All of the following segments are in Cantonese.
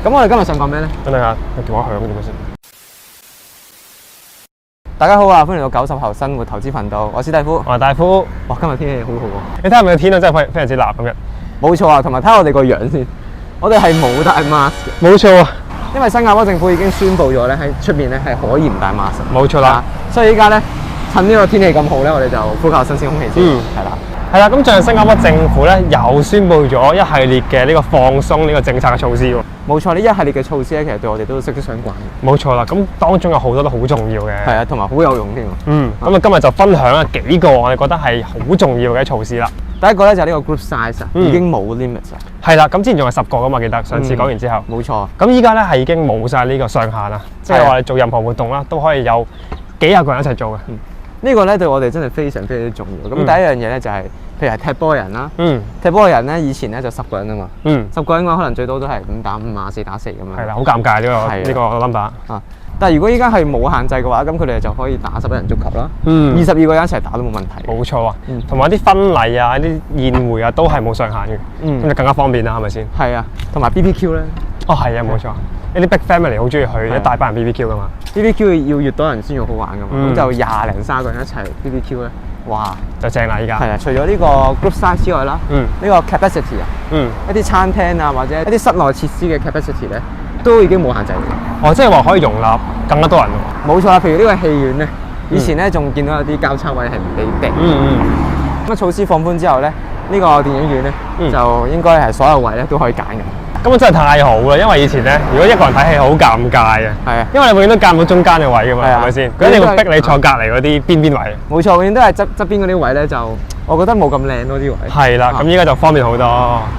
咁我哋今日想講咩咧？等等下，個電話響點樣先？大家好啊，歡迎嚟到90後生活投資頻道，我是大夫。我係大夫。哇，今日天氣好好喎！你睇下咪個天啊，真係非常之藍今日。冇錯啊，同埋睇下我哋個樣先，我哋係冇戴 mask 嘅。冇錯啊，因為新加坡政府已經宣布咗咧，喺出面咧係可以唔戴 mask。冇錯啦。所以依家咧，趁呢個天氣咁好咧，我哋就呼吸下新鮮空氣先。係啦。係啦，咁最近新加坡政府咧又宣布咗一系列嘅呢個放鬆呢個政策嘅措施喎。冇錯，呢一系列嘅措施咧，其實對我哋都息息相關嘅。冇錯啦，咁當中有好多都好重要嘅。係啊，同埋好有用添。咁啊今日就分享啊幾個我哋覺得係好重要嘅措施啦。第一個咧就係呢個 group size 啊，已經冇 limit 啊。係啦，咁之前仲係10個噶嘛，記得上次講完之後。冇錯。咁依家咧係已經冇晒呢個上限啦，即係話你做任何活動啦，都可以有幾廿個人一齊做嘅。呢個咧對我哋真係非常非常之重要。咁第一樣嘢咧就係，譬如係踢波嘅人啦。踢波嘅人咧以前咧就10個人啊嘛。10個人嘅話可能最多都係5打5啊，4打4咁樣。係啦，好尷尬呢個 number。啊，但係如果依家係冇限制嘅話，咁佢哋就可以打11人足球啦。22個人一齊打都冇問題。冇錯啊。同埋啲婚禮啊、啲宴會啊都係冇上限嘅。咁就更加方便啦，係咪先？係啊，同埋 BBQ 咧。哦，係啊，冇錯。呢啲 big family 好中意去一大班人 BBQ 噶嘛。BBQ 要越多人先要好玩噶嘛。咁就20零30個人一齊 BBQ 咧，哇，就正啦依家。係啊，除咗呢個 group size 之外啦，呢個 capacity 啊，一啲餐廳啊或者一啲室內設施嘅 capacity 咧，都已經冇限制嘅。哦，即係話可以容納更加多人喎。冇錯啦，譬如呢個戲院咧，以前咧仲見到有啲交叉位係唔俾訂。咁啊措施放寬之後咧，呢個電影院咧就應該係所有位咧都可以揀嘅。咁啊真係太好啦，因為以前咧，如果一個人睇戲好尷尬嘅，係啊，因為你永遠都揀唔到中間嘅位噶嘛，係咪先？佢一定會逼你坐隔離嗰啲邊位。冇錯，永遠都係側邊嗰啲位咧，就我覺得冇咁靚咯啲位。係啦，咁依家就方便好多。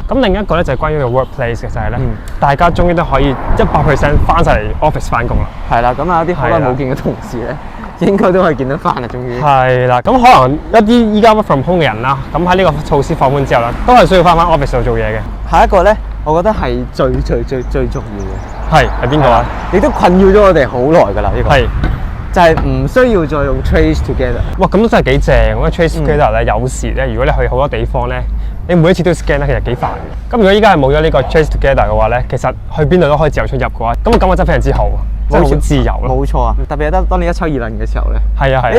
咁另一個咧就係關於個 workplace 嘅，就係咧，大家終於都可以100% 翻晒嚟 office 翻工啦。係啦，咁啊有啲好耐冇見嘅同事咧，應該都可以見得翻啦，終於。係啦，咁可能一啲依家 work from home 嘅人啦，咁喺呢個措施放寬之後啦，都係需要翻 office 度做嘢嘅。下一個咧，我覺得係最重要嘅。係邊個啊？亦都困擾咗我哋好耐㗎啦，呢個。係。就係唔需要再用 trace together。哇，咁都真係幾正。因為 trace together 咧，有時咧，如果你去好多地方咧，你每一次都要 scan 咧，其實幾煩嘅。咁如果依家係冇咗呢個 trace together 嘅話咧，其實去邊度都可以自由出入嘅話，咁我感覺真係非常之好，真係好自由咯。冇錯啊，特別係當你一抽二掕嘅時候咧，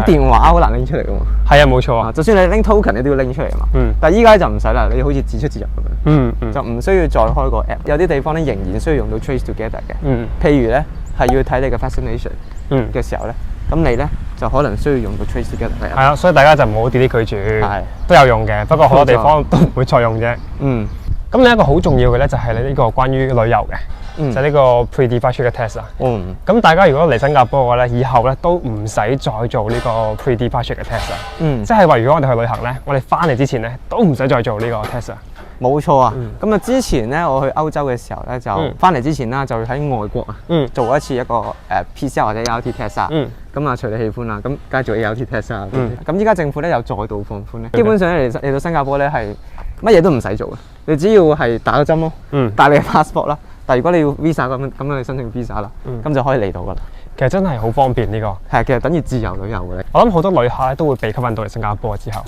啲電話好難拎出嚟㗎嘛。係啊，冇錯啊。就算你拎 token，你都要拎出嚟啊嘛。但係依家就唔使啦，你好似自出自入咁樣。就唔需要再開個 app。有啲地方咧仍然需要用到 trace together 嘅。譬如咧係要睇你嘅 vaccination 嘅時候咧。咁你咧就可能需要用到 trace together。係啊，所以大家就唔好 delete 佢住，都有用嘅。不過好多地方都唔會再用啫。咁另一個好重要嘅咧就係呢個關於旅遊嘅，就係呢個 pre-departure 嘅 test 啊。咁大家如果嚟新加坡嘅話咧，以後咧都唔使再做呢個 pre-departure 嘅 test 啊。即係話如果我哋去旅行咧，我哋翻嚟之前咧都唔使再做呢個 test 啊。冇錯啊，咁啊之前咧我去歐洲嘅時候咧就翻嚟之前啦，就喺外國啊做一次一個PCR 或者 ART test 啊，咁啊隨你喜歡啦，咁梗係做 ART test 啊，咁依家政府咧又再度放寬咧，基本上嚟到新加坡咧係乜嘢都唔使做嘅，你只要係打個針咯，帶你嘅 passport 啦，但係如果你要 visa 咁去申請 visa 啦，咁就可以嚟到噶啦。其實真係好方便呢個，係其實等於自由旅遊嘅咧。我諗好多旅客咧都會被吸引到嚟新加坡之後，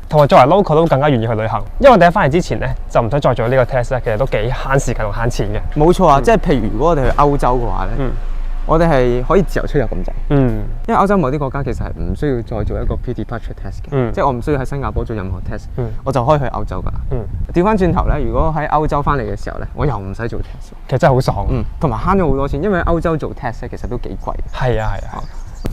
同埋作為 local 都更加願意去旅行，因為我哋喺翻嚟之前咧就唔使再做呢個 test 咧，其實都幾慳時間同慳錢嘅。冇錯啊，即係譬如如果我哋去歐洲嘅話咧，我哋係可以自由出入咁滯。因為歐洲某啲國家其實係唔需要再做一個 pre-departure test 嘅，即係我唔需要喺新加坡做任何 test，我就可以去歐洲噶啦。調翻轉頭咧，如果喺歐洲翻嚟嘅時候咧，我又唔使做 test，其實真係好爽。同埋慳咗好多錢，因為歐洲做 test 咧其實都幾貴。係啊。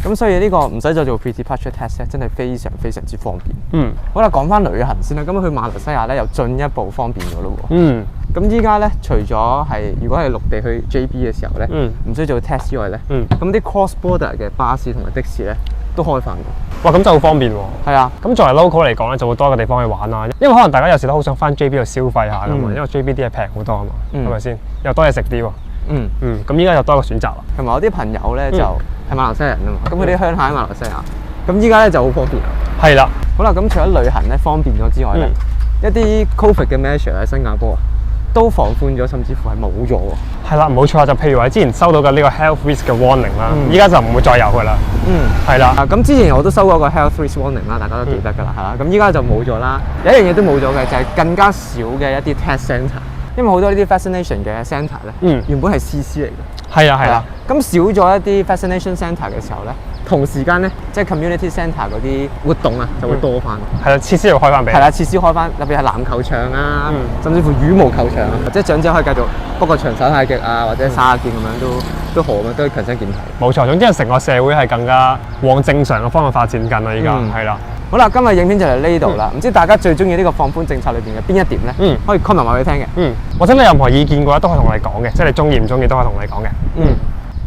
咁所以呢個唔使再做 pre-departure test 咧，真係非常非常之方便。好啦，講翻旅行先啦。咁去馬來西亞咧又進一步方便咗咯喎。咁依家咧除咗係如果係陸地去 JB 嘅時候咧，唔需要做 test 之外咧，咁啲 cross border 嘅巴士同埋的士咧都開返嘅。哇，咁真係好方便喎。係啊。咁作為 local 嚟講咧，就會多一個地方去玩啦。因為可能大家有時都好想翻 JB 度消費下㗎嘛，因為 JB 啲嘢平好多啊嘛，係咪先？又多嘢食啲喎。咁依家又多一個選擇啦。同埋我啲朋友咧就係馬來西亞人啊嘛，咁佢啲鄉下喺馬來西亞，咁依家咧就好方便啦。係啦。好啦，咁除咗旅行咧方便咗之外咧，一啲 COVID 嘅 measure 喺新加坡都放寬咗，甚至乎係冇咗喎。係啦，冇錯，就譬如話之前收到嘅呢個 health risk 嘅 warning 啦，依家就唔會再有㗎啦。係啦。咁之前我都收過個 health risk warning 啦，大家都記得㗎啦，係啦。咁依家就冇咗啦。有一樣嘢都冇咗嘅，就係更加少嘅一啲 test centre。因為好多呢啲 vaccination 嘅 centre 咧，原本係 CC 嚟嘅。係啊係啊。咁少咗一啲 vaccination centre 嘅時候咧，同時間咧，即係 community centre 嗰啲活動啊，就會多翻。係啦，設施要開翻俾。係啦，設施開翻，特別係籃球場啊，甚至乎羽毛球場啊，或者長者可以繼續不過長手太極啊，或者沙劍咁樣都好啊，都強身健體。冇錯，總之係成個社會係更加往正常嘅方向發展緊啦，依家係啦。好啦，今日影片就嚟呢度啦。唔知大家最中意呢個放寬政策裏邊嘅邊一點咧？可以 comment 話俾你聽嘅。或者你有任何意見嘅話，都可以同我哋講嘅，即係你中意唔中意都可以同我哋講嘅。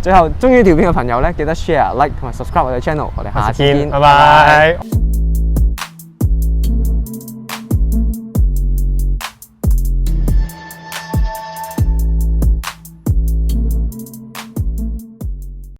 最後中意條片嘅朋友咧，記得 share、like 同埋 subscribe 我哋 channel。我哋下次見，拜拜。